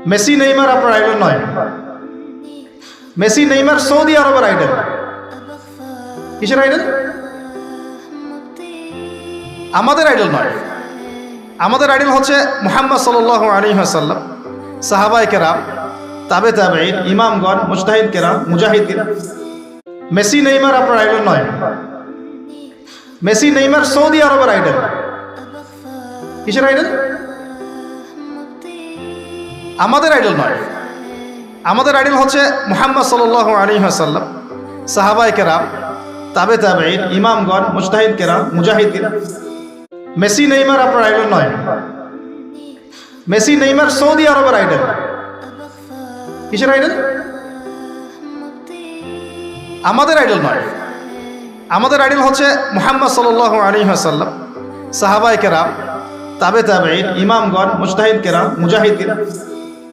Messi Neymar আপনার idol নয়। Messi Neymar Saudi আরবের আইডল। কিসের আইডল? আমাদের আইডল নয়। আমাদের আইডল হচ্ছে মুহাম্মদ সাল্লাল্লাহু আলাইহি ওয়াসাল্লাম, সাহাবায়ে কেরাম, তাবে তাবেঈন, ইমামগণ, মুজতাহিদ কেরাম, মুজাহিদ কেরাম। মেসি নেইমার আপনার আইডল নয়। মেসি নেইমার সৌদি আরবের আইডল। কিসের আইডল? আমাদের আইডল নয়। আমাদের আইডল হচ্ছে মুহাম্মদ সাল্লাল্লাহু আলাইহি ওয়াসাল্লাম, সাহাবায়ে কেরাম, তাবে তাবেঈন, ইমামগণ, মুজতাহিদ কেরাম, মুজাহিদ কেরাম। মেসি নেইমার আপনার আইডল নয়। মেসি নেইমার সৌদি আরবের আইডল। কিসের আইডল? আমাদের আইডল নয়। আমাদের আইডল হচ্ছে মুহাম্মদ সাল্লাল্লাহু আলাইহি ওয়াসাল্লাম, সাহাবায়ে কেরাম, তাবে তাবেঈন, ইমামগণ, মুজতাহিদ কেরাম, মুজাহিদ কেরাম।